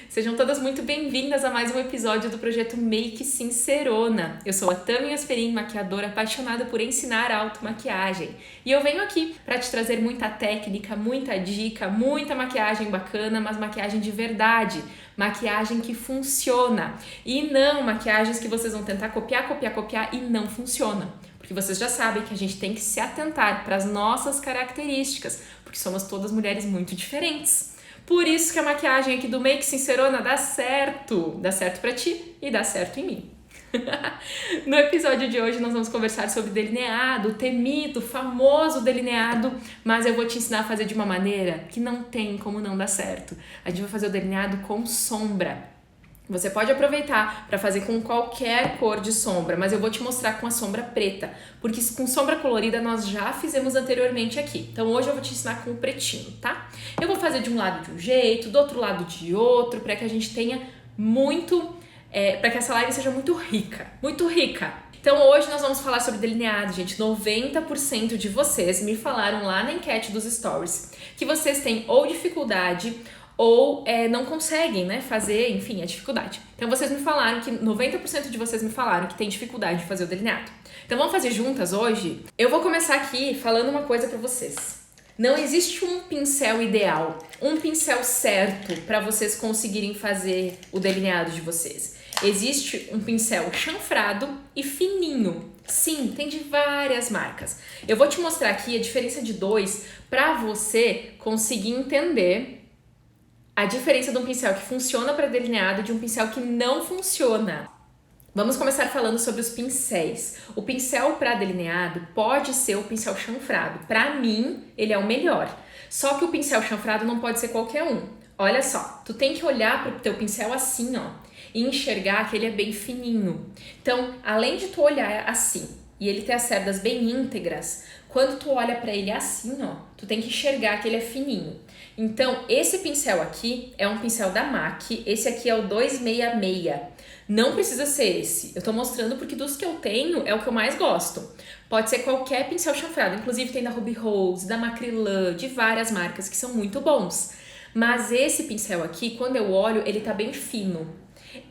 Sejam todas muito bem-vindas a mais um episódio do projeto Make Sincerona. Eu sou a Tami Asperin, maquiadora apaixonada por ensinar automaquiagem. E eu venho aqui para te trazer muita técnica, muita dica, muita maquiagem bacana, mas maquiagem de verdade. Maquiagem que funciona. E não maquiagens que vocês vão tentar copiar e não funciona. Porque vocês já sabem que a gente tem que se atentar para as nossas características, porque somos todas mulheres muito diferentes. Por isso que a maquiagem aqui do Make Sincerona dá certo pra ti e dá certo em mim. No episódio de hoje nós vamos conversar sobre delineado, o temido, famoso delineado, mas eu vou te ensinar a fazer de uma maneira que não tem como não dar certo. A gente vai fazer o delineado com sombra. Você pode aproveitar para fazer com qualquer cor de sombra, mas eu vou te mostrar com a sombra preta, porque com sombra colorida nós já fizemos anteriormente aqui. Então hoje eu vou te ensinar com o pretinho, tá? Eu vou fazer de um lado de um jeito, do outro lado de outro, para que a gente tenha para que essa live seja muito rica, muito rica. Então hoje nós vamos falar sobre delineado, gente. 90% de vocês me falaram lá na enquete dos stories que vocês têm ou dificuldade ou não conseguem, fazer, enfim, a dificuldade. Então vocês me falaram que 90% de vocês me falaram que tem dificuldade de fazer o delineado. Então vamos fazer juntas hoje? Eu vou começar aqui falando uma coisa pra vocês. Não existe um pincel ideal, um pincel certo para vocês conseguirem fazer o delineado de vocês. Existe um pincel chanfrado e fininho. Sim, tem de várias marcas. Eu vou te mostrar aqui a diferença de dois para você conseguir entender a diferença de um pincel que funciona para delineado e de um pincel que não funciona. Vamos começar falando sobre os pincéis. O pincel para delineado pode ser o pincel chanfrado. Para mim, ele é o melhor. Só que o pincel chanfrado não pode ser qualquer um. Olha só, tu tem que olhar para o teu pincel assim, ó, e enxergar que ele é bem fininho. Então, além de tu olhar assim e ele ter as cerdas bem íntegras, quando tu olha para ele assim, ó, tu tem que enxergar que ele é fininho. Então, esse pincel aqui é um pincel da MAC, esse aqui é o 266. Não precisa ser esse, eu tô mostrando porque dos que eu tenho é o que eu mais gosto. Pode ser qualquer pincel chanfrado, inclusive tem da Ruby Rose, da Macrylan, de várias marcas que são muito bons. Mas esse pincel aqui, quando eu olho, ele tá bem fino.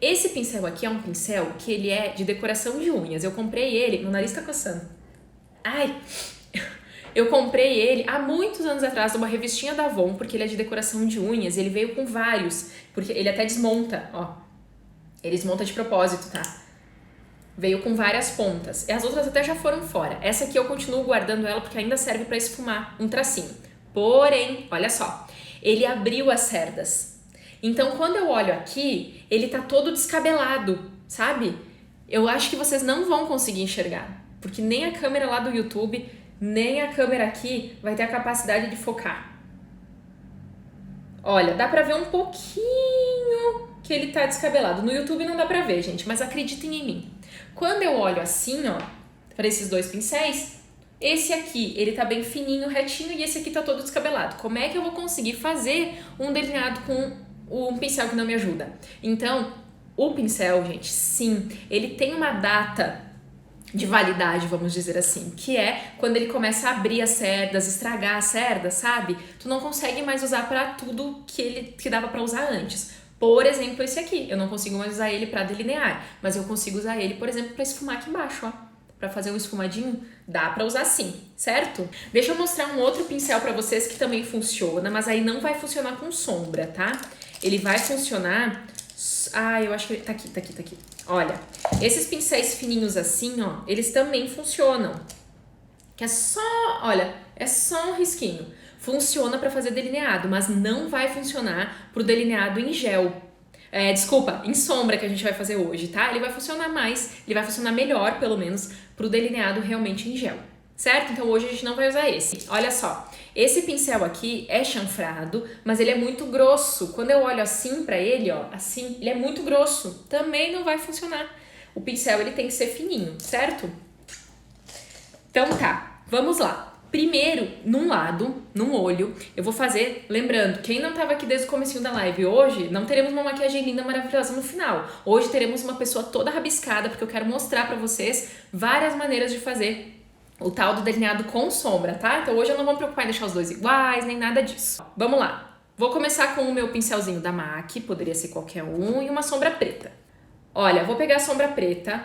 Esse pincel aqui é um pincel que ele é de decoração de unhas. Eu comprei ele, meu nariz tá coçando. Ai! Eu comprei ele há muitos anos atrás numa revistinha da Avon, porque ele é de decoração de unhas, ele veio com vários, porque ele até desmonta, ó. Ele desmonta de propósito, tá? Veio com várias pontas. E as outras até já foram fora. Essa aqui eu continuo guardando ela porque ainda serve para esfumar um tracinho. Porém, olha só, ele abriu as cerdas. Então, quando eu olho aqui, ele tá todo descabelado, sabe? Eu acho que vocês não vão conseguir enxergar, porque nem a câmera lá do YouTube, nem a câmera aqui vai ter a capacidade de focar. Olha, dá pra ver um pouquinho que ele tá descabelado. No YouTube não dá pra ver, gente, mas acreditem em mim. Quando eu olho assim, ó, para esses dois pincéis, esse aqui, ele tá bem fininho, retinho, e esse aqui tá todo descabelado. Como é que eu vou conseguir fazer um delineado com um pincel que não me ajuda? Então, o pincel, gente, sim, ele tem uma data de validade, vamos dizer assim, que é quando ele começa a abrir as cerdas, estragar as cerdas, sabe? Tu não consegue mais usar para tudo que dava para usar antes. Por exemplo, esse aqui, eu não consigo mais usar ele para delinear, mas eu consigo usar ele, por exemplo, para esfumar aqui embaixo, ó. Para fazer um esfumadinho, dá para usar sim, certo? Deixa eu mostrar um outro pincel para vocês que também funciona, mas aí não vai funcionar com sombra, tá? Ele vai funcionar... Ah, eu acho que... Tá aqui. Olha, esses pincéis fininhos assim, ó, eles também funcionam. Que é só... Olha, é só um risquinho. Funciona para fazer delineado, mas não vai funcionar pro delineado em gel. Em sombra que a gente vai fazer hoje, tá? Ele vai funcionar melhor, pelo menos, pro delineado realmente em gel. Certo? Então hoje a gente não vai usar esse. Olha só, esse pincel aqui é chanfrado, mas ele é muito grosso. Quando eu olho assim pra ele, ó, assim, ele é muito grosso. Também não vai funcionar. O pincel, ele tem que ser fininho, certo? Então tá, vamos lá. Primeiro, num olho, eu vou fazer, lembrando, quem não tava aqui desde o comecinho da live, hoje não teremos uma maquiagem linda, maravilhosa no final. Hoje teremos uma pessoa toda rabiscada, porque eu quero mostrar pra vocês várias maneiras de fazer o tal do delineado com sombra, tá? Então hoje eu não vou me preocupar em deixar os dois iguais, nem nada disso. Vamos lá. Vou começar com o meu pincelzinho da MAC, poderia ser qualquer um, e uma sombra preta. Olha, vou pegar a sombra preta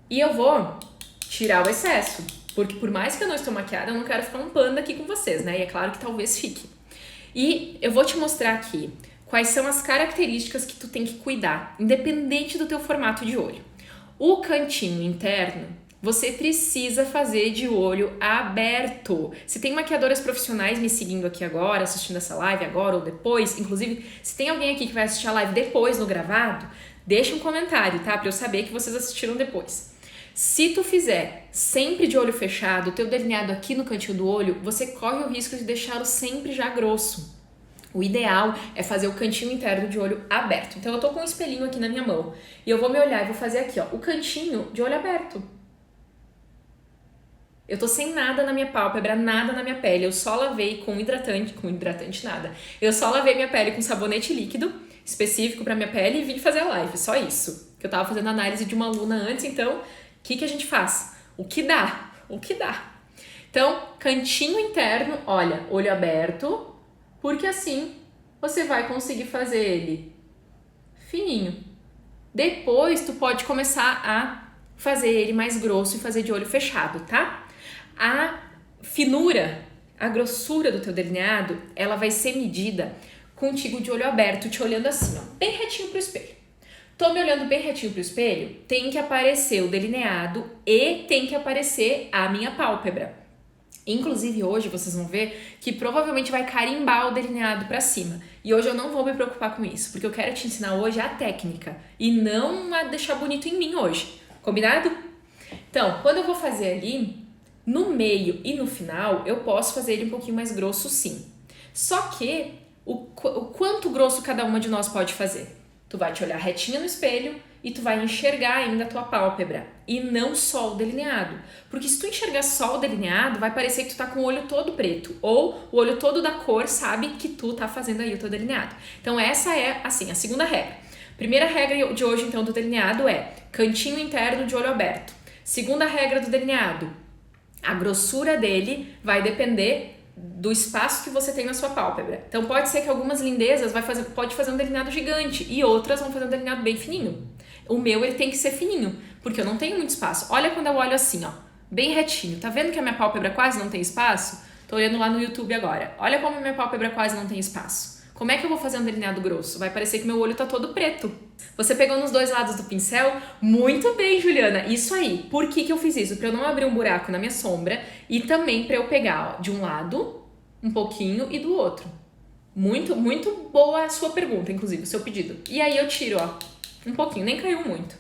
e eu vou tirar o excesso, porque por mais que eu não estou maquiada, eu não quero ficar um panda aqui com vocês, né? E é claro que talvez fique. E eu vou te mostrar aqui quais são as características que tu tem que cuidar, independente do teu formato de olho. O cantinho interno, você precisa fazer de olho aberto. Se tem maquiadoras profissionais me seguindo aqui agora, assistindo essa live agora ou depois, inclusive, se tem alguém aqui que vai assistir a live depois no gravado, deixa um comentário, tá? Pra eu saber que vocês assistiram depois. Se tu fizer sempre de olho fechado, o teu delineado aqui no cantinho do olho, você corre o risco de deixá-lo sempre já grosso. O ideal é fazer o cantinho interno de olho aberto. Então eu tô com um espelhinho aqui na minha mão e eu vou me olhar e vou fazer aqui, ó, o cantinho de olho aberto. Eu tô sem nada na minha pálpebra, nada na minha pele. Eu só lavei com hidratante nada. Eu só lavei minha pele com sabonete líquido específico pra minha pele e vim fazer a live, só isso. Que eu tava fazendo análise de uma aluna antes, então o que a gente faz? O que dá? O que dá? Então, cantinho interno, olha, olho aberto, porque assim você vai conseguir fazer ele fininho. Depois tu pode começar a fazer ele mais grosso e fazer de olho fechado, tá? A finura, a grossura do teu delineado, ela vai ser medida contigo de olho aberto, te olhando assim, ó, bem retinho pro espelho. Tô me olhando bem retinho pro espelho, tem que aparecer o delineado e tem que aparecer a minha pálpebra. Inclusive hoje vocês vão ver que provavelmente vai carimbar o delineado pra cima. E hoje eu não vou me preocupar com isso, porque eu quero te ensinar hoje a técnica e não a deixar bonito em mim hoje. Combinado? Então, quando eu vou fazer ali, no meio e no final, eu posso fazer ele um pouquinho mais grosso sim. Só que o quanto grosso cada uma de nós pode fazer? Tu vai te olhar retinha no espelho e tu vai enxergar ainda a tua pálpebra e não só o delineado. Porque se tu enxergar só o delineado, vai parecer que tu tá com o olho todo preto ou o olho todo da cor sabe que tu tá fazendo aí o teu delineado. Então essa é, assim, a segunda regra. Primeira regra de hoje, então, do delineado é cantinho interno de olho aberto. Segunda regra do delineado, a grossura dele vai depender do espaço que você tem na sua pálpebra. Então pode ser que algumas lindezas pode fazer um delineado gigante e outras vão fazer um delineado bem fininho. O meu ele tem que ser fininho, porque eu não tenho muito espaço. Olha quando eu olho assim, ó, bem retinho. Tá vendo que a minha pálpebra quase não tem espaço? Tô olhando lá no YouTube agora. Olha como a minha pálpebra quase não tem espaço. Como é que eu vou fazer um delineado grosso? Vai parecer que meu olho tá todo preto. Você pegou nos dois lados do pincel? Muito bem, Juliana. Isso aí. Por que eu fiz isso? Pra eu não abrir um buraco na minha sombra e também pra eu pegar, ó, de um lado um pouquinho e do outro. Muito, muito boa a sua pergunta, inclusive, o seu pedido. E aí eu tiro, ó, um pouquinho, nem caiu muito.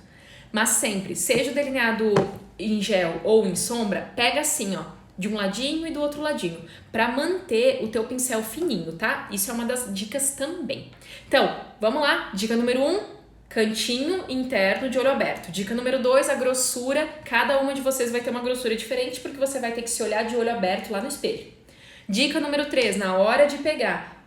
Mas sempre, seja o delineado em gel ou em sombra, pega assim, ó, de um ladinho e do outro ladinho, pra manter o teu pincel fininho, tá? Isso é uma das dicas também. Então, vamos lá. Dica número 1, cantinho interno de olho aberto. Dica número 2, a grossura. Cada uma de vocês vai ter uma grossura diferente porque você vai ter que se olhar de olho aberto lá no espelho. Dica número 3, na hora de pegar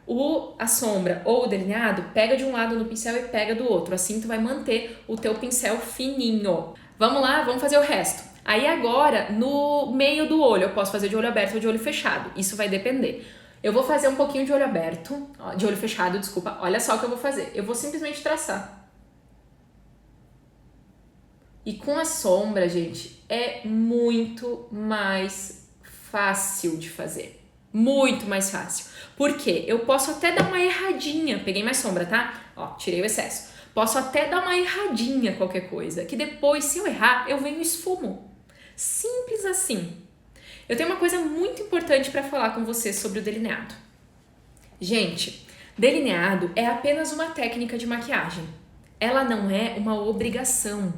a sombra ou o delineado, pega de um lado no pincel e pega do outro. Assim tu vai manter o teu pincel fininho. Vamos lá, vamos fazer o resto. Aí agora, no meio do olho, eu posso fazer de olho aberto ou de olho fechado. Isso vai depender. Eu vou fazer um pouquinho de olho aberto, de olho fechado, desculpa. Olha só o que eu vou fazer. Eu vou simplesmente traçar. E com a sombra, gente, é muito mais fácil de fazer. Muito mais fácil. Por quê? Eu posso até dar uma erradinha. Peguei mais sombra, tá? Ó, tirei o excesso. Posso até dar uma erradinha qualquer coisa, que depois, se eu errar, eu venho e esfumo. Simples assim. Eu tenho uma coisa muito importante para falar com vocês sobre o delineado. Gente, delineado é apenas uma técnica de maquiagem. Ela não é uma obrigação.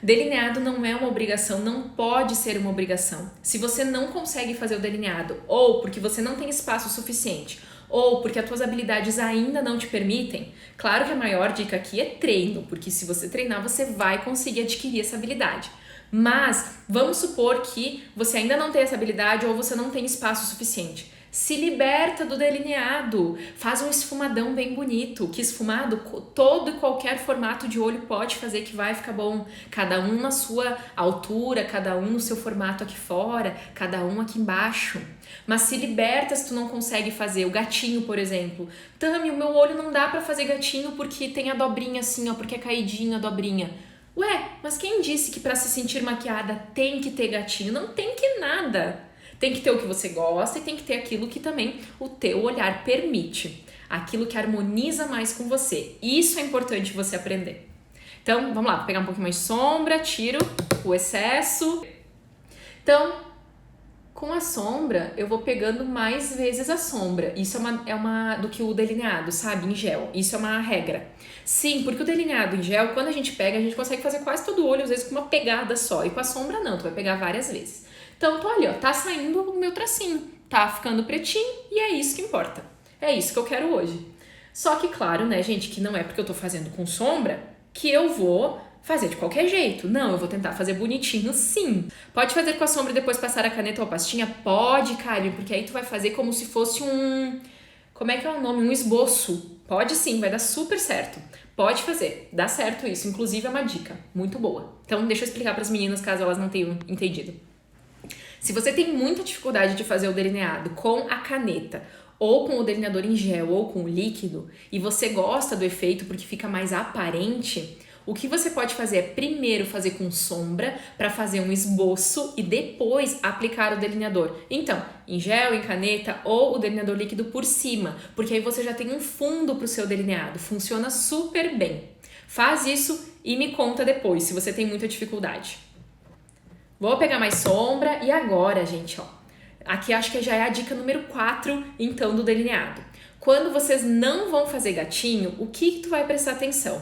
Delineado não é uma obrigação, não pode ser uma obrigação. Se você não consegue fazer o delineado, ou porque você não tem espaço suficiente, ou porque as tuas habilidades ainda não te permitem, claro que a maior dica aqui é treino, porque se você treinar, você vai conseguir adquirir essa habilidade. Mas vamos supor que você ainda não tem essa habilidade ou você não tem espaço suficiente. Se liberta do delineado, faz um esfumadão bem bonito, que esfumado todo e qualquer formato de olho pode fazer que vai ficar bom, cada um na sua altura, cada um no seu formato aqui fora, cada um aqui embaixo. Mas se liberta se tu não consegue fazer o gatinho, por exemplo. Tami, o meu olho não dá pra fazer gatinho porque tem a dobrinha assim, ó, porque é caidinho a dobrinha. Ué, mas quem disse que pra se sentir maquiada tem que ter gatinho? Não tem que nada. Tem que ter o que você gosta e tem que ter aquilo que também o teu olhar permite. Aquilo que harmoniza mais com você. Isso é importante você aprender. Então, vamos lá, vou pegar um pouquinho mais de sombra, tiro o excesso. Então, com a sombra, eu vou pegando mais vezes a sombra. Isso é uma do que o delineado, sabe? Em gel. Isso é uma regra. Sim, porque o delineado em gel, quando a gente pega, a gente consegue fazer quase todo o olho, às vezes com uma pegada só. E com a sombra, não. Tu vai pegar várias vezes. Então, tô ali, ó, tá saindo o meu tracinho, tá ficando pretinho e é isso que importa. É isso que eu quero hoje. Só que, claro, né, gente, que não é porque eu tô fazendo com sombra que eu vou fazer de qualquer jeito. Não, eu vou tentar fazer bonitinho, sim. Pode fazer com a sombra e depois passar a caneta ou a pastinha? Pode, Karen, porque aí tu vai fazer como se fosse um... Como é que é o nome? Um esboço. Pode sim, vai dar super certo. Pode fazer, dá certo isso. Inclusive é uma dica muito boa. Então, deixa eu explicar para as meninas caso elas não tenham entendido. Se você tem muita dificuldade de fazer o delineado com a caneta, ou com o delineador em gel, ou com o líquido, e você gosta do efeito porque fica mais aparente, o que você pode fazer é primeiro fazer com sombra para fazer um esboço e depois aplicar o delineador. Então, em gel, em caneta ou o delineador líquido por cima, porque aí você já tem um fundo para o seu delineado. Funciona super bem. Faz isso e me conta depois se você tem muita dificuldade. Vou pegar mais sombra e agora, gente, ó. Aqui acho que já é a dica número 4, então, do delineado. Quando vocês não vão fazer gatinho, o que tu vai prestar atenção?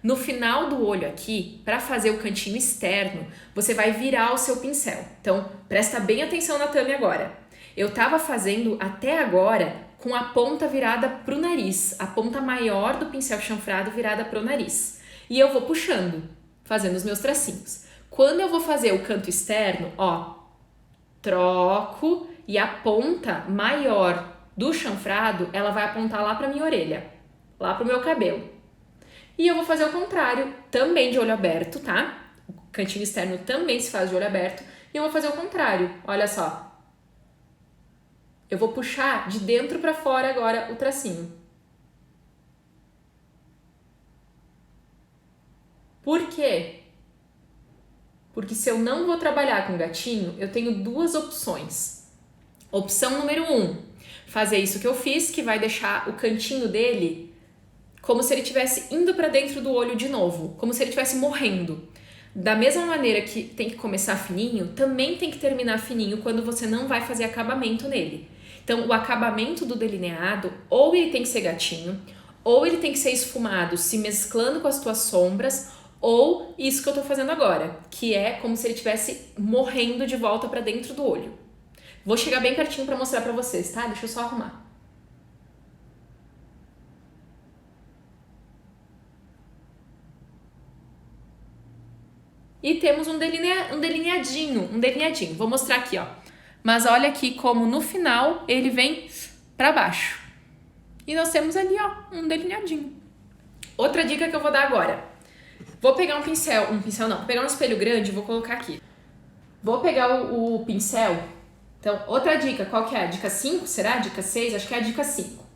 No final do olho aqui, para fazer o cantinho externo, você vai virar o seu pincel. Então, presta bem atenção na Tami agora. Eu tava fazendo até agora com a ponta virada pro nariz, a ponta maior do pincel chanfrado virada pro nariz. E eu vou puxando, fazendo os meus tracinhos. Quando eu vou fazer o canto externo, ó, troco e a ponta maior do chanfrado, ela vai apontar lá pra minha orelha, lá pro meu cabelo. E eu vou fazer o contrário, também de olho aberto, tá? O cantinho externo também se faz de olho aberto. E eu vou fazer o contrário, olha só. Eu vou puxar de dentro pra fora agora o tracinho. Por quê? Porque se eu não vou trabalhar com gatinho, eu tenho duas opções. Opção número 1, fazer isso que eu fiz, que vai deixar o cantinho dele como se ele estivesse indo para dentro do olho de novo, como se ele estivesse morrendo. Da mesma maneira que tem que começar fininho, também tem que terminar fininho quando você não vai fazer acabamento nele. Então, o acabamento do delineado, ou ele tem que ser gatinho, ou ele tem que ser esfumado, se mesclando com as tuas sombras, ou isso que eu tô fazendo agora, que é como se ele estivesse morrendo de volta pra dentro do olho. Vou chegar bem pertinho pra mostrar pra vocês, tá? Deixa eu só arrumar. E temos um delineadinho. Vou mostrar aqui, ó. Mas olha aqui como no final ele vem pra baixo. E nós temos ali, ó, um delineadinho. Outra dica que eu vou dar agora. Vou pegar vou pegar um espelho grande e vou colocar aqui. Vou pegar o pincel. Então, outra dica, qual que é? A dica 5, será? Dica 6? Acho que é a dica 5.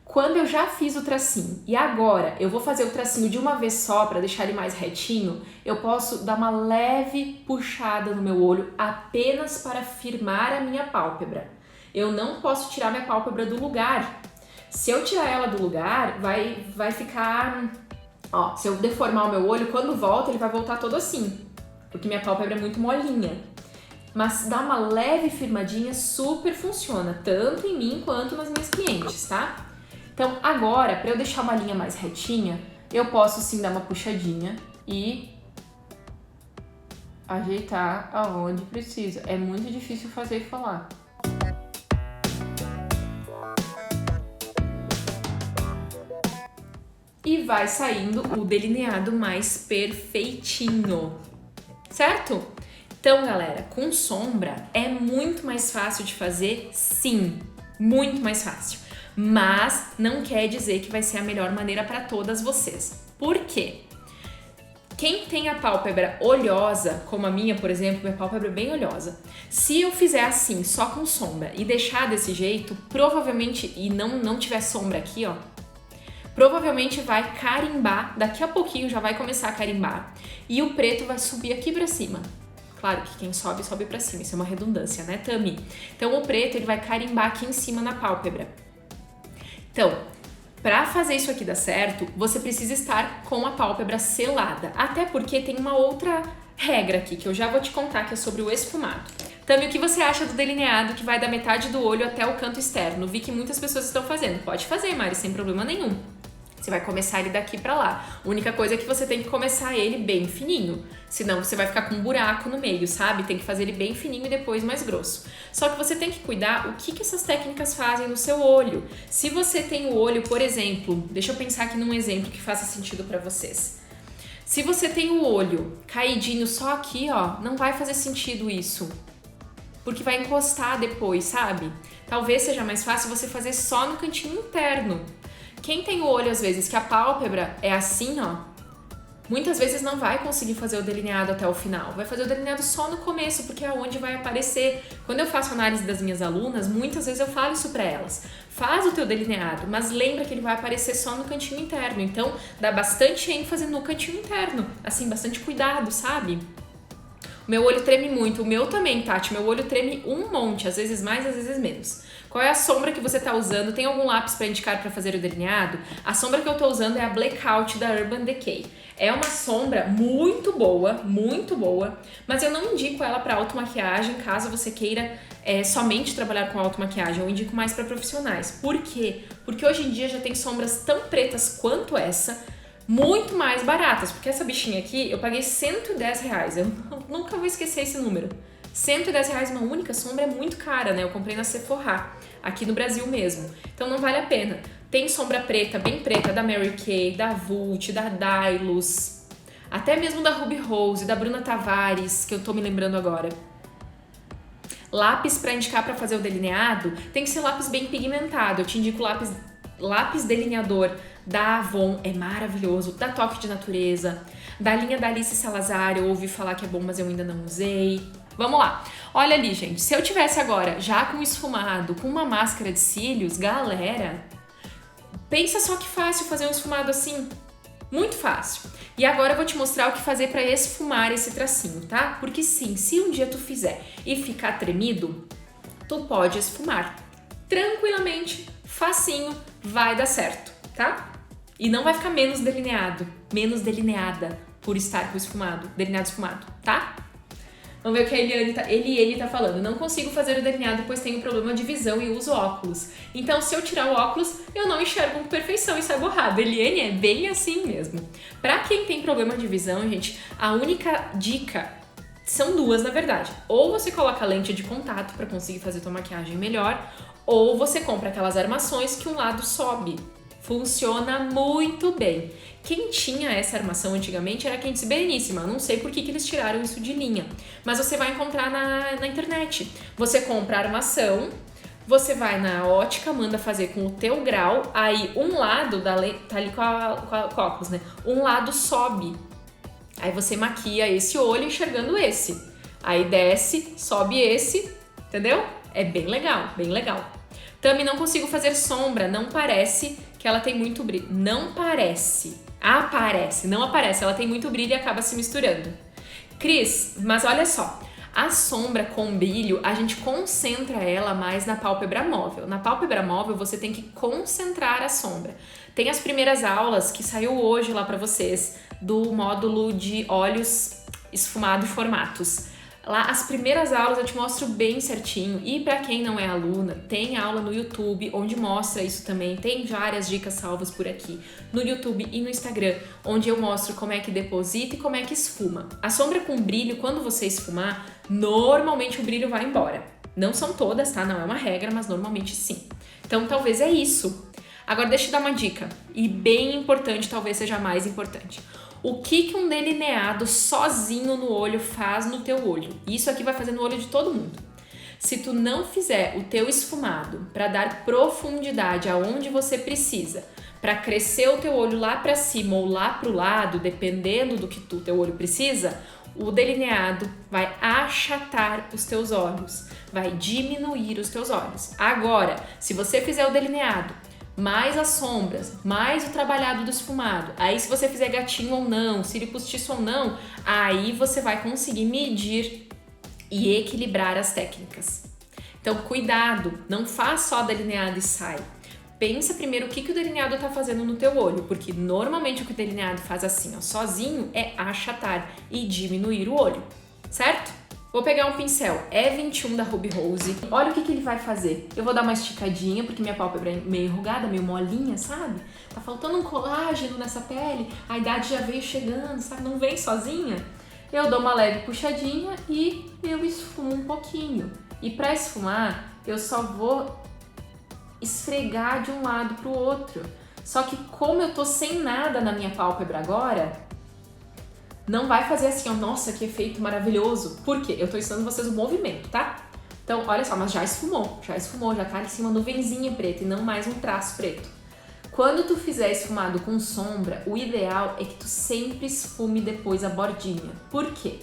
Quando eu já fiz o tracinho e agora eu vou fazer o tracinho de uma vez só para deixar ele mais retinho, eu posso dar uma leve puxada no meu olho apenas para firmar a minha pálpebra. Eu não posso tirar minha pálpebra do lugar. Se eu tirar ela do lugar, vai ficar... Ó, se eu deformar o meu olho, quando volta, ele vai voltar todo assim, porque minha pálpebra é muito molinha. Mas dar uma leve firmadinha super funciona, tanto em mim quanto nas minhas clientes, tá? Então, agora, para eu deixar uma linha mais retinha, eu posso sim dar uma puxadinha e ajeitar aonde precisa. É muito difícil fazer e falar. E vai saindo o delineado mais perfeitinho, certo? Então, galera, com sombra é muito mais fácil de fazer, sim. Muito mais fácil. Mas não quer dizer que vai ser a melhor maneira para todas vocês. Por quê? Quem tem a pálpebra oleosa, como a minha, por exemplo, minha pálpebra é bem oleosa. Se eu fizer assim, só com sombra, e deixar desse jeito, provavelmente, e não tiver sombra aqui, ó, provavelmente vai carimbar, daqui a pouquinho já vai começar a carimbar, e o preto vai subir aqui pra cima. Claro que quem sobe, sobe pra cima, isso é uma redundância, né, Tami? Então o preto, ele vai carimbar aqui em cima na pálpebra. Então, para fazer isso aqui dar certo, você precisa estar com a pálpebra selada. Até porque tem uma outra regra aqui, que eu já vou te contar, que é sobre o esfumado. Tami, o que você acha do delineado que vai da metade do olho até o canto externo? Vi que muitas pessoas estão fazendo. Pode fazer, Mari, sem problema nenhum. Você vai começar ele daqui pra lá. A única coisa é que você tem que começar ele bem fininho. Senão você vai ficar com um buraco no meio, sabe? Tem que fazer ele bem fininho e depois mais grosso. Só que você tem que cuidar o que essas técnicas fazem no seu olho. Se você tem o olho, por exemplo, deixa eu pensar aqui num exemplo que faça sentido pra vocês. Se você tem o olho caidinho só aqui, ó, não vai fazer sentido isso. Porque vai encostar depois, sabe? Talvez seja mais fácil você fazer só no cantinho interno. Quem tem o olho, às vezes, que a pálpebra é assim, ó, muitas vezes não vai conseguir fazer o delineado até o final. Vai fazer o delineado só no começo, porque é onde vai aparecer. Quando eu faço análise das minhas alunas, muitas vezes eu falo isso pra elas. Faz o teu delineado, mas lembra que ele vai aparecer só no cantinho interno. Então, dá bastante ênfase no cantinho interno. Assim, bastante cuidado, sabe? O meu olho treme muito. O meu também, Tati. Meu olho treme um monte, às vezes mais, às vezes menos. Qual é a sombra que você tá usando? Tem algum lápis para indicar para fazer o delineado? A sombra que eu tô usando é a Blackout da Urban Decay. É uma sombra muito boa, mas eu não indico ela para automaquiagem, caso você queira somente trabalhar com automaquiagem. Eu indico mais para profissionais. Por quê? Porque hoje em dia já tem sombras tão pretas quanto essa, muito mais baratas. Porque essa bichinha aqui, eu paguei R$110. Eu nunca vou esquecer esse número. R$110 uma única sombra é muito cara, né? Eu comprei na Sephora, aqui no Brasil mesmo. Então não vale a pena. Tem sombra preta, bem preta, da Mary Kay, da Vult, da Dylos, até mesmo da Ruby Rose, da Bruna Tavares, que eu tô me lembrando agora. Lápis para indicar para fazer o delineado, tem que ser lápis bem pigmentado. Eu te indico lápis delineador da Avon, é maravilhoso, da Toque de Natureza, da linha da Alice Salazar, eu ouvi falar que é bom, mas eu ainda não usei. Vamos lá. Olha ali, gente, se eu tivesse agora já com esfumado, com uma máscara de cílios, galera, pensa só que fácil fazer um esfumado assim. Muito fácil. E agora eu vou te mostrar o que fazer para esfumar esse tracinho, tá? Porque sim, se um dia tu fizer e ficar tremido, tu pode esfumar. Tranquilamente, facinho, vai dar certo, tá? E não vai ficar menos delineado, menos delineada por estar com esfumado, delineado esfumado, tá? Vamos ver o que a Eliane tá falando. Não consigo fazer o delineado, pois tenho problema de visão e uso óculos. Então, se eu tirar o óculos, eu não enxergo com perfeição e sai borrado. Eliane, é bem assim mesmo. Pra quem tem problema de visão, gente, a única dica são duas, na verdade. Ou você coloca lente de contato pra conseguir fazer tua maquiagem melhor, ou você compra aquelas armações que um lado sobe. Funciona muito bem. Quem tinha essa armação antigamente era a Candice Bereníssima. Não sei por que eles tiraram isso de linha. Mas você vai encontrar na internet. Você compra a armação, você vai na ótica, manda fazer com o teu grau, aí um lado da lente, tá ali com o óculos, né? Um lado sobe. Aí você maquia esse olho enxergando esse. Aí desce, sobe esse, entendeu? É bem legal, bem legal. Também não consigo fazer sombra, não parece que ela tem muito brilho. Não parece. Aparece, não aparece. Ela tem muito brilho e acaba se misturando. Cris, mas olha só. A sombra com brilho, a gente concentra ela mais na pálpebra móvel. Na pálpebra móvel, você tem que concentrar a sombra. Tem as primeiras aulas que saiu hoje lá pra vocês, do módulo de olhos esfumado e formatos. Lá, as primeiras aulas eu te mostro bem certinho. E para quem não é aluna, tem aula no YouTube onde mostra isso também. Tem várias dicas salvas por aqui, no YouTube e no Instagram, onde eu mostro como é que deposita e como é que esfuma. A sombra com brilho, quando você esfumar, normalmente o brilho vai embora. Não são todas, tá? Não é uma regra, mas normalmente sim. Então talvez é isso. Agora deixa eu dar uma dica, e bem importante, talvez seja a mais importante. O que um delineado sozinho no olho faz no teu olho? Isso aqui vai fazer no olho de todo mundo. Se tu não fizer o teu esfumado para dar profundidade aonde você precisa, para crescer o teu olho lá para cima ou lá para o lado, dependendo do que teu olho precisa, o delineado vai achatar os teus olhos, vai diminuir os teus olhos. Agora, se você fizer o delineado, mais as sombras, mais o trabalhado do esfumado, aí se você fizer gatinho ou não, cílio postiço ou não, aí você vai conseguir medir e equilibrar as técnicas. Então, cuidado, não faz só delineado e sai. Pensa primeiro o que o delineado tá fazendo no teu olho, porque normalmente o que o delineado faz assim, ó, sozinho, é achatar e diminuir o olho, certo? Vou pegar um pincel E21 da Ruby Rose. Olha o que ele vai fazer. Eu vou dar uma esticadinha, porque minha pálpebra é meio enrugada, meio molinha, sabe? Tá faltando um colágeno nessa pele, a idade já veio chegando, sabe? Não vem sozinha. Eu dou uma leve puxadinha e eu esfumo um pouquinho. E para esfumar, eu só vou esfregar de um lado pro outro. Só que como eu tô sem nada na minha pálpebra agora, não vai fazer assim, ó, nossa, que efeito maravilhoso. Por quê? Eu tô ensinando vocês o movimento, tá? Então, olha só, mas já esfumou, já tá em cima nuvenzinha preta e não mais um traço preto. Quando tu fizer esfumado com sombra, o ideal é que tu sempre esfume depois a bordinha. Por quê?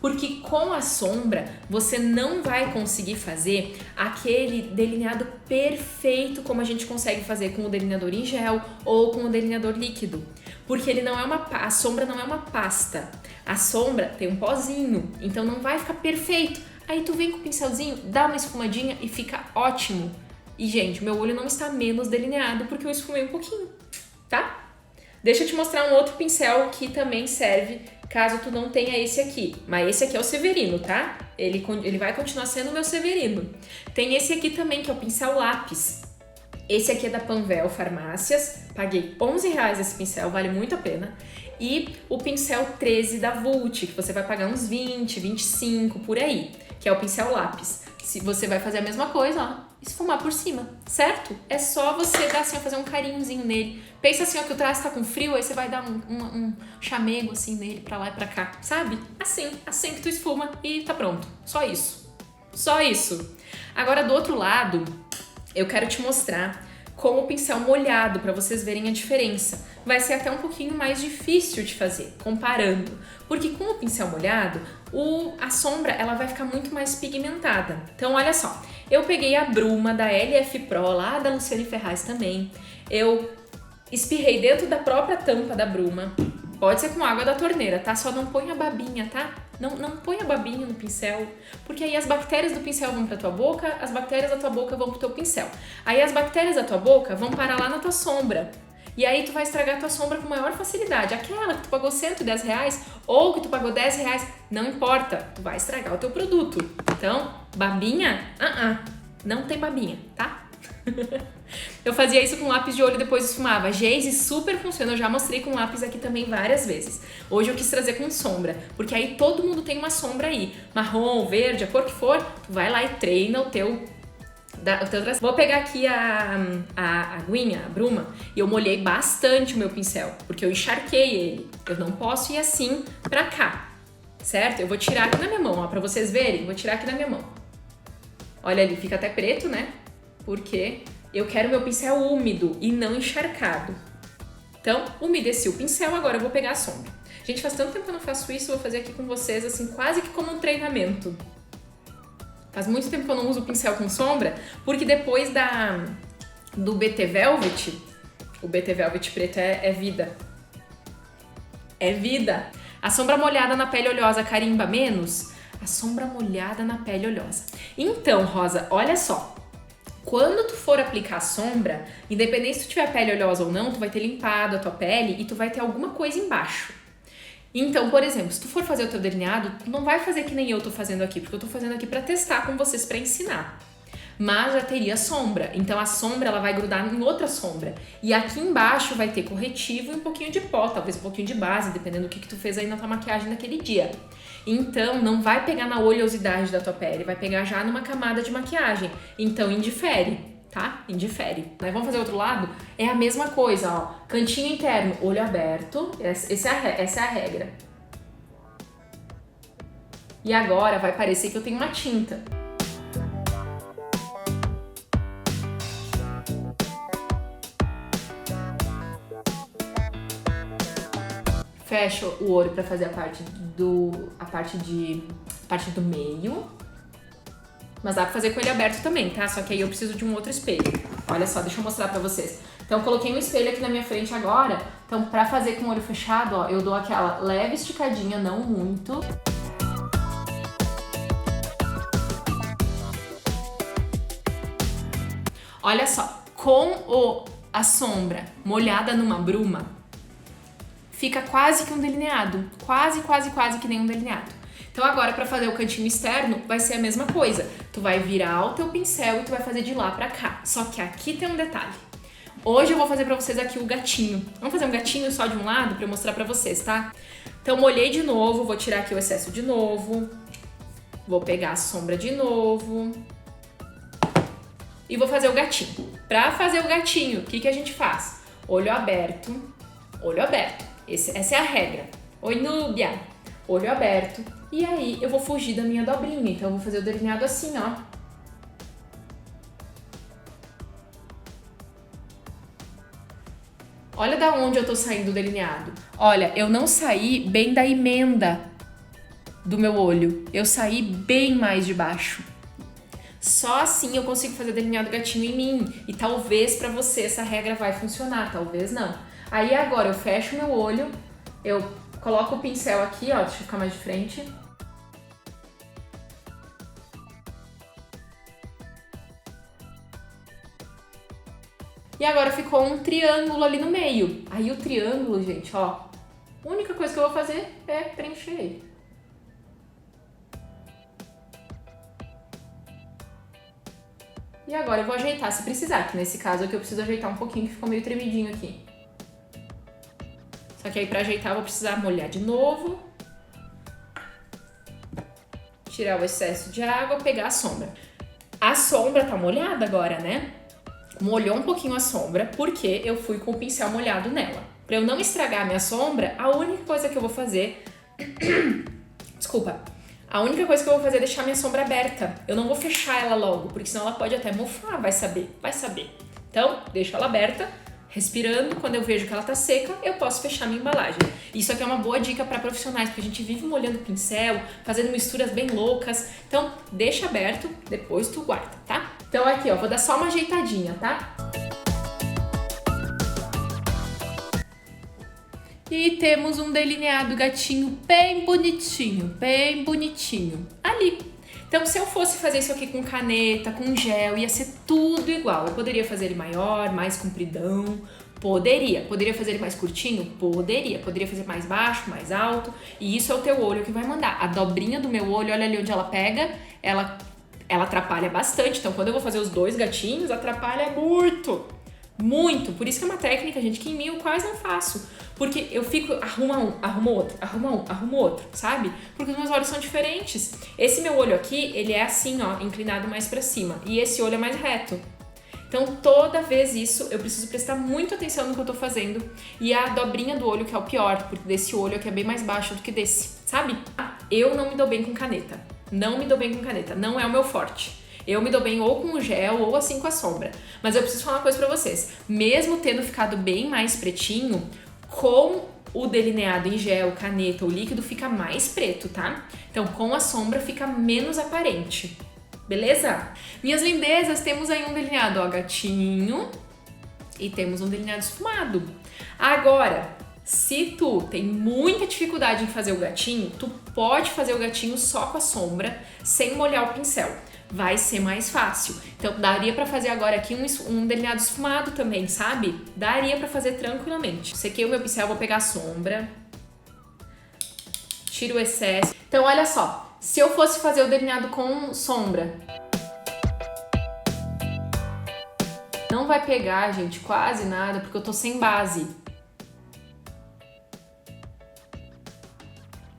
Porque com a sombra você não vai conseguir fazer aquele delineado perfeito como a gente consegue fazer com o delineador em gel ou com o delineador líquido. Porque ele não é a sombra não é uma pasta. A sombra tem um pozinho, então não vai ficar perfeito. Aí tu vem com o pincelzinho, dá uma esfumadinha e fica ótimo. E gente, meu olho não está menos delineado porque eu esfumei um pouquinho, tá? Deixa eu te mostrar um outro pincel que também serve caso tu não tenha esse aqui. Mas esse aqui é o Severino, tá? Ele vai continuar sendo o meu Severino. Tem esse aqui também, que é o pincel lápis. Esse aqui é da Panvel Farmácias. Paguei R$11 esse pincel, vale muito a pena. E o pincel 13 da Vult, que você vai pagar uns 20, 25, por aí. Que é o pincel lápis. Se você vai fazer a mesma coisa, ó, esfumar por cima, certo? É só você dar assim, fazer um carinhozinho nele. Pensa assim, ó, que o traço tá com frio, aí você vai dar um chamego assim nele pra lá e pra cá, sabe? Assim que tu esfuma e tá pronto. Só isso. Só isso. Agora do outro lado, eu quero te mostrar com o pincel molhado pra vocês verem a diferença. Vai ser até um pouquinho mais difícil de fazer, comparando. Porque com o pincel molhado, a sombra ela vai ficar muito mais pigmentada. Então olha só, eu peguei a bruma da LF Pro, lá da Luciane Ferraz também. Eu espirrei dentro da própria tampa da bruma. Pode ser com água da torneira, tá? Só não põe a babinha, tá? Não põe a babinha no pincel, porque aí as bactérias do pincel vão pra tua boca, as bactérias da tua boca vão pro teu pincel. Aí as bactérias da tua boca vão parar lá na tua sombra. E aí tu vai estragar a tua sombra com maior facilidade. Aquela que tu pagou R$110 ou que tu pagou R$10, não importa, tu vai estragar o teu produto. Então, babinha, não tem babinha, tá? Eu fazia isso com lápis de olho e depois esfumava. Geise super funciona, eu já mostrei com lápis aqui também várias vezes. Hoje eu quis trazer com sombra, porque aí todo mundo tem uma sombra aí. Marrom, verde, a cor que for, tu vai lá e treina o teu traço. Vou pegar aqui a aguinha, a bruma, e eu molhei bastante o meu pincel, porque eu encharquei ele. Eu não posso ir assim pra cá, certo? Eu vou tirar aqui na minha mão, ó, pra vocês verem, vou tirar aqui na minha mão. Olha ali, fica até preto, né? Porque eu quero meu pincel úmido e não encharcado. Então, umedeci o pincel, agora eu vou pegar a sombra. Gente, faz tanto tempo que eu não faço isso, eu vou fazer aqui com vocês, assim, quase que como um treinamento. Faz muito tempo que eu não uso pincel com sombra, porque depois do BT Velvet, o BT Velvet preto é vida. É vida. A sombra molhada na pele oleosa carimba menos? A sombra molhada na pele oleosa. Então, Rosa, olha só. Quando tu for aplicar a sombra, independente se tu tiver pele oleosa ou não, tu vai ter limpado a tua pele e tu vai ter alguma coisa embaixo. Então, por exemplo, se tu for fazer o teu delineado, tu não vai fazer que nem eu tô fazendo aqui, porque eu tô fazendo aqui pra testar com vocês, pra ensinar. Mas já teria sombra, então a sombra ela vai grudar em outra sombra. E aqui embaixo vai ter corretivo e um pouquinho de pó, talvez um pouquinho de base, dependendo do que tu fez aí na tua maquiagem naquele dia. Então, não vai pegar na oleosidade da tua pele, vai pegar já numa camada de maquiagem. Então, indifere, tá? Indifere. Mas vamos fazer outro lado? É a mesma coisa, ó. Cantinho interno, olho aberto. Essa é a regra. E agora vai parecer que eu tenho uma tinta. fecho o olho pra fazer a parte do meio. Mas dá pra fazer com ele aberto também, tá? Só que aí eu preciso de um outro espelho. Olha só, deixa eu mostrar pra vocês. Então eu coloquei um espelho aqui na minha frente agora. Então pra fazer com o olho fechado, ó, eu dou aquela leve esticadinha, não muito. Olha só, com a sombra molhada numa bruma, fica quase que um delineado. Quase que nem um delineado. Então agora pra fazer o cantinho externo vai ser a mesma coisa. Tu vai virar o teu pincel e tu vai fazer de lá pra cá. Só que aqui tem um detalhe. Hoje eu vou fazer pra vocês aqui o gatinho. Vamos fazer um gatinho só de um lado pra eu mostrar pra vocês, tá? Então molhei de novo, vou tirar aqui o excesso de novo. Vou pegar a sombra de novo. E vou fazer o gatinho. Pra fazer o gatinho, o que a gente faz? Olho aberto, olho aberto. Essa é a regra. Oi, Núbia! Olho aberto. E aí eu vou fugir da minha dobrinha. Então eu vou fazer o delineado assim, ó. Olha da onde eu tô saindo o delineado. Olha, eu não saí bem da emenda do meu olho. Eu saí bem mais de baixo. Só assim eu consigo fazer delineado gatinho em mim. E talvez pra você essa regra vai funcionar, talvez não. Aí agora eu fecho meu olho, eu coloco o pincel aqui, ó, deixa eu ficar mais de frente. E agora ficou um triângulo ali no meio. Aí o triângulo, gente, ó, a única coisa que eu vou fazer é preencher ele. E agora eu vou ajeitar se precisar, que nesse caso aqui eu preciso ajeitar um pouquinho, que ficou meio tremidinho aqui. Só que aí pra ajeitar eu vou precisar molhar de novo. Tirar o excesso de água, pegar a sombra. A sombra tá molhada agora, né? Molhou um pouquinho a sombra, porque eu fui com o pincel molhado nela. Pra eu não estragar a minha sombra, a única coisa que eu vou fazer... Desculpa. A única coisa que eu vou fazer é deixar minha sombra aberta. Eu não vou fechar ela logo, porque senão ela pode até mofar, vai saber. Então, deixo ela aberta, respirando. Quando eu vejo que ela tá seca, eu posso fechar minha embalagem. Isso aqui é uma boa dica para profissionais, porque a gente vive molhando o pincel, fazendo misturas bem loucas. Então, deixa aberto, depois tu guarda, tá? Então aqui, ó, vou dar só uma ajeitadinha, tá? E temos um delineado gatinho bem bonitinho ali. Então, se eu fosse fazer isso aqui com caneta, com gel, ia ser tudo igual. Eu poderia fazer ele maior, mais compridão, poderia fazer ele mais curtinho, poderia fazer mais baixo, mais alto, e isso é o teu olho que vai mandar. A dobrinha do meu olho, olha ali onde ela pega, ela atrapalha bastante. Então, quando eu vou fazer os dois gatinhos, atrapalha muito. Por isso que é uma técnica, gente, que em mim eu quase não faço. Porque eu fico, arrumo outro, sabe? Porque os meus olhos são diferentes. Esse meu olho aqui, ele é assim, ó, inclinado mais pra cima. E esse olho é mais reto. Então, toda vez isso, eu preciso prestar muita atenção no que eu tô fazendo. E a dobrinha do olho que é o pior, porque desse olho aqui é bem mais baixo do que desse, sabe? Eu não me dou bem com caneta. Não é o meu forte. Eu me dou bem ou com o gel ou assim com a sombra. Mas eu preciso falar uma coisa pra vocês. Mesmo tendo ficado bem mais pretinho, com o delineado em gel, caneta ou líquido, fica mais preto, tá? Então, com a sombra fica menos aparente. Beleza? Minhas lindezas, temos aí um delineado, ó, gatinho. E temos um delineado esfumado. Agora, se tu tem muita dificuldade em fazer o gatinho, tu pode fazer o gatinho só com a sombra, sem molhar o pincel. Vai ser mais fácil. Então, daria pra fazer agora aqui um delineado esfumado também, sabe? Daria pra fazer tranquilamente. Sequei o meu pincel, vou pegar a sombra. Tiro o excesso. Então, olha só. Se eu fosse fazer o delineado com sombra, não vai pegar, gente, quase nada, porque eu tô sem base.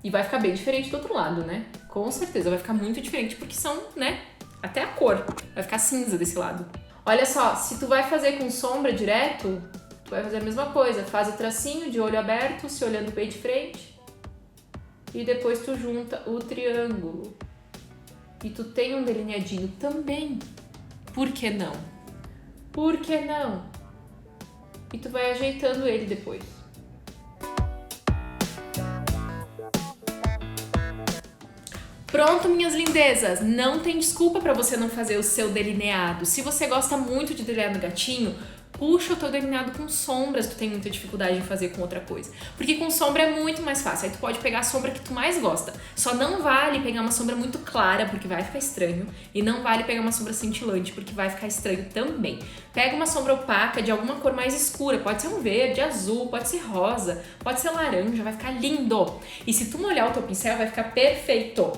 E vai ficar bem diferente do outro lado, né? Com certeza, vai ficar muito diferente, porque são, né? Até a cor vai ficar cinza desse lado. Olha só, se tu vai fazer com sombra direto, tu vai fazer a mesma coisa. Faz o tracinho de olho aberto, se olhando bem de frente. E depois tu junta o triângulo. E tu tem um delineadinho também. Por que não? Por que não? E tu vai ajeitando ele depois. Pronto, minhas lindezas, não tem desculpa para você não fazer o seu delineado. Se você gosta muito de delineado gatinho, puxa o teu delineado com sombras, tu tem muita dificuldade em fazer com outra coisa. Porque com sombra é muito mais fácil, aí tu pode pegar a sombra que tu mais gosta. Só não vale pegar uma sombra muito clara, porque vai ficar estranho. E não vale pegar uma sombra cintilante, porque vai ficar estranho também. Pega uma sombra opaca de alguma cor mais escura, pode ser um verde, azul, pode ser rosa, pode ser laranja, vai ficar lindo. E se tu molhar o teu pincel, vai ficar perfeito.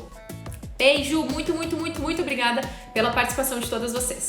Beijo, muito obrigada pela participação de todas vocês.